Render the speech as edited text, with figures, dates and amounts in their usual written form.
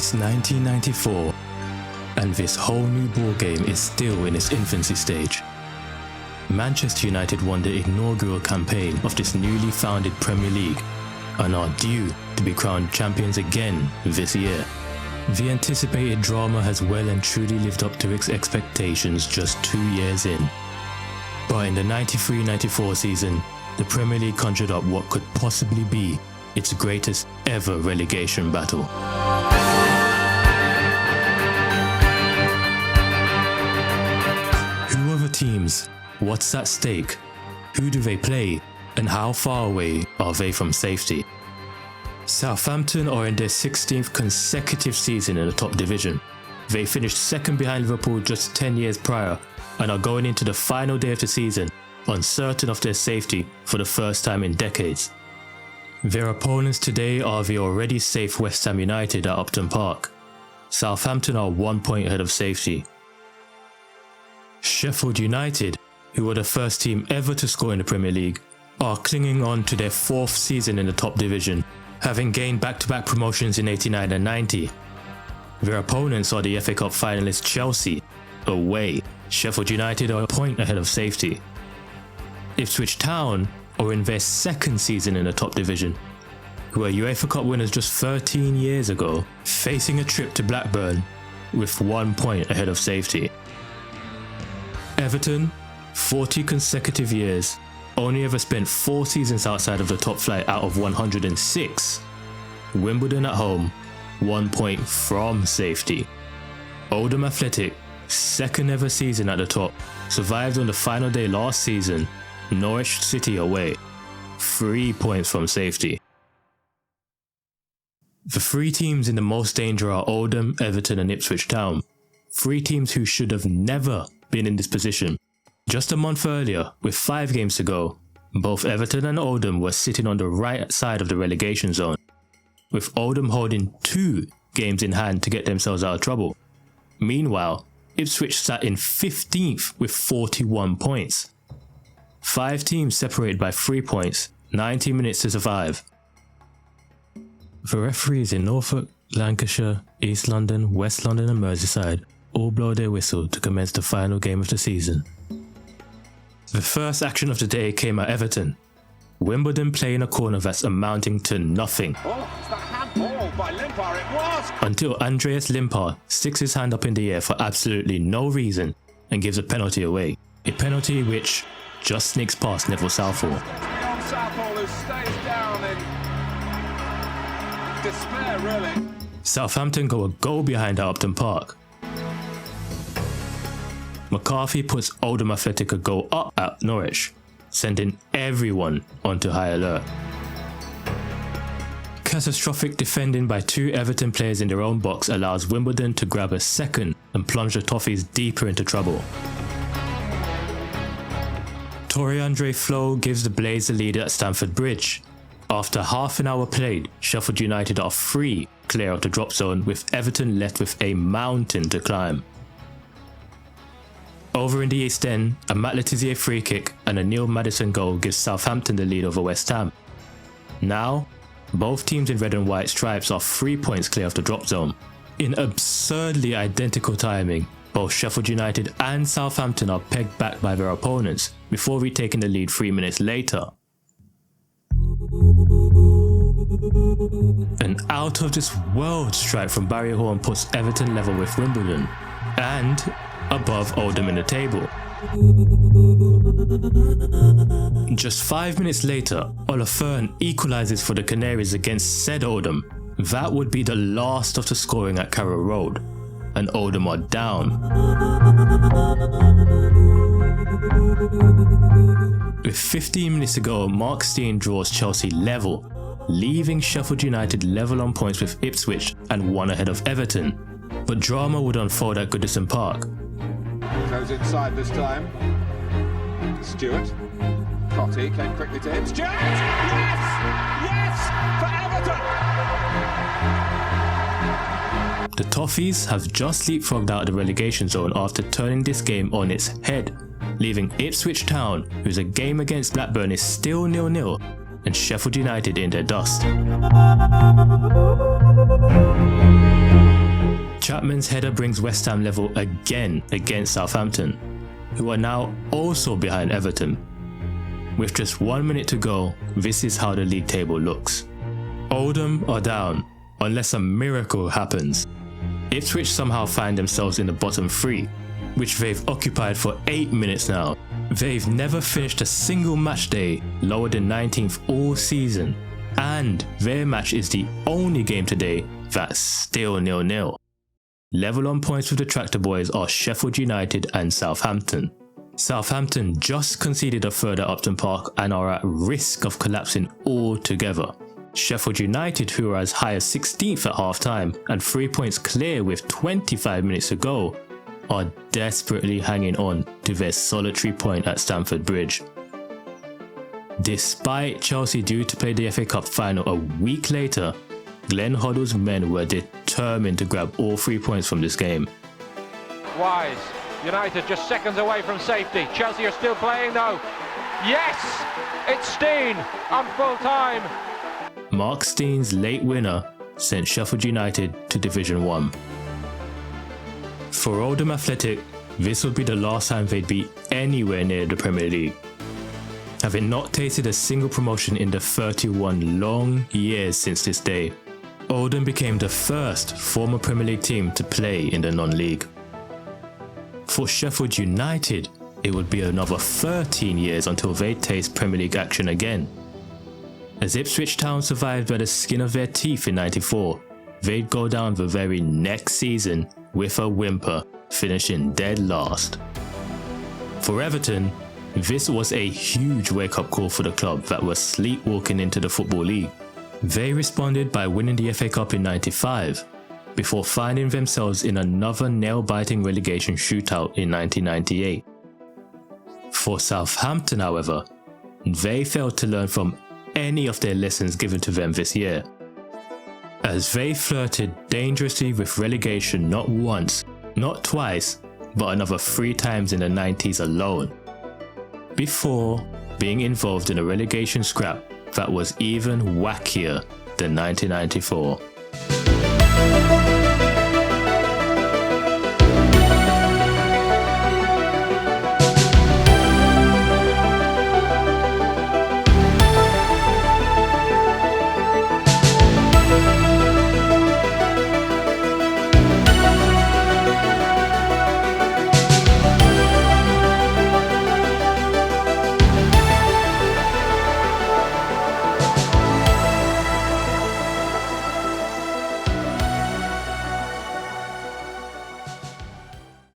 It's 1994, and this whole new ballgame is still in its infancy stage. Manchester United won the inaugural campaign of this newly founded Premier League and are due to be crowned champions again this year. The anticipated drama has well and truly lived up to its expectations just 2 years in. But in the 93-94 season, the Premier League conjured up what could possibly be its greatest ever relegation battle. Who are the teams? What's at stake? Who do they play? And how far away are they from safety? Southampton are in their 16th consecutive season in the top division. They finished second behind Liverpool just 10 years prior and are going into the final day of the season uncertain of their safety for the first time in decades. Their opponents today are the already safe West Ham United at Upton Park. Southampton are 1 point ahead of safety. Sheffield United, who were the first team ever to score in the Premier League, are clinging on to their 4th season in the top division, having gained back-to-back promotions in 89 and 90. Their opponents are the FA Cup finalist Chelsea. Away, Sheffield United are a point ahead of safety. Ipswich Town are in their 2nd season in the top division, who are UEFA Cup winners just 13 years ago, facing a trip to Blackburn with 1 point ahead of safety. Everton, 40 consecutive years, only ever spent 4 seasons outside of the top flight out of 106. Wimbledon at home, 1 point from safety. Oldham Athletic, 2nd ever season at the top, survived on the final day last season. Norwich City away, 3 points from safety. The 3 teams in the most danger are Oldham, Everton and Ipswich Town. 3 teams who should have never been in this position. Just a month earlier, with 5 games to go, both Everton and Oldham were sitting on the right side of the relegation zone, with Oldham holding 2 games in hand to get themselves out of trouble. Meanwhile, Ipswich sat in 15th with 41 points. 5 teams separated by 3 points, 90 minutes to survive. The referees in Norfolk, Lancashire, East London, West London and Merseyside all blow their whistle to commence the final game of the season. The first action of the day came at Everton. Wimbledon playing a corner that's amounting to nothing. Oh, it's that handball by Limpar, it was! Until Andreas Limpar sticks his hand up in the air for absolutely no reason and gives a penalty away. A penalty which just sneaks past Neville Southall. Beyond Southall, who stays down in despair, really. Southampton go a goal behind at Upton Park. McCarthy puts Oldham Athletic a goal up at Norwich, sending everyone onto high alert. Catastrophic defending by 2 Everton players in their own box allows Wimbledon to grab a second and plunge the Toffees deeper into trouble. Tore-Andre Flo gives the Blades the lead at Stamford Bridge. After half an hour played, Sheffield United are free clear of the drop zone, with Everton left with a mountain to climb. Over in the East End, a Matt Letizia free kick and a Neil Maddison goal gives Southampton the lead over West Ham. Now, both teams in red and white stripes are 3 points clear of the drop zone. In absurdly identical timing, both Sheffield United and Southampton are pegged back by their opponents before retaking the lead 3 minutes later. An out of this world strike from Barry Horn puts Everton level with Wimbledon and above Oldham in the table. Just 5 minutes later, Olafern equalises for the Canaries against said Oldham. That would be the last of the scoring at Carrow Road, and Oldham are down. With 15 minutes to go, Mark Stein draws Chelsea level, leaving Sheffield United level on points with Ipswich and 1 ahead of Everton. But drama would unfold at Goodison Park. Goes inside this time. Stewart. Cotty came quickly to him. Stewart! Yes! Yes! For Everton! The Toffees have just leapfrogged out of the relegation zone after turning this game on its head, leaving Ipswich Town, whose a game against Blackburn is still 0-0, and Sheffield United in their dust. Chapman's header brings West Ham level again against Southampton, who are now also behind Everton. With just 1 minute to go, this is how the league table looks. Oldham are down, unless a miracle happens. Ipswich somehow find themselves in the bottom 3, which they've occupied for 8 minutes now. They've never finished a single match day lower than 19th all season, and their match is the only game today that's still 0-0. Level on points with the Tractor Boys are Sheffield United and Southampton. Southampton just conceded a third at Upton Park and are at risk of collapsing altogether. Sheffield United, who are as high as 16th at half time and 3 points clear with 25 minutes to go, are desperately hanging on to their solitary point at Stamford Bridge. Despite Chelsea due to play the FA Cup final a week later, Glenn Hoddle's men were determined to grab all 3 points from this game. Wise, United just seconds away from safety. Chelsea are still playing though. Yes! It's Steen on full time. Mark Steen's late winner sent Sheffield United to Division 1. For Oldham Athletic, this would be the last time they'd be anywhere near the Premier League, having not tasted a single promotion in the 31 long years since this day. Oldham became the first former Premier League team to play in the non-league. For Sheffield United, it would be another 13 years until they taste Premier League action again. As Ipswich Town survived by the skin of their teeth in '94, they'd go down the very next season with a whimper, finishing dead last. For Everton, this was a huge wake-up call for the club that was sleepwalking into the Football League. They responded by winning the FA Cup in '95, before finding themselves in another nail-biting relegation shootout in 1998. For Southampton, however, they failed to learn from any of their lessons given to them this year, as they flirted dangerously with relegation not once, not twice, but another 3 times in the 90s alone, before being involved in a relegation scrap that was even wackier than 1994.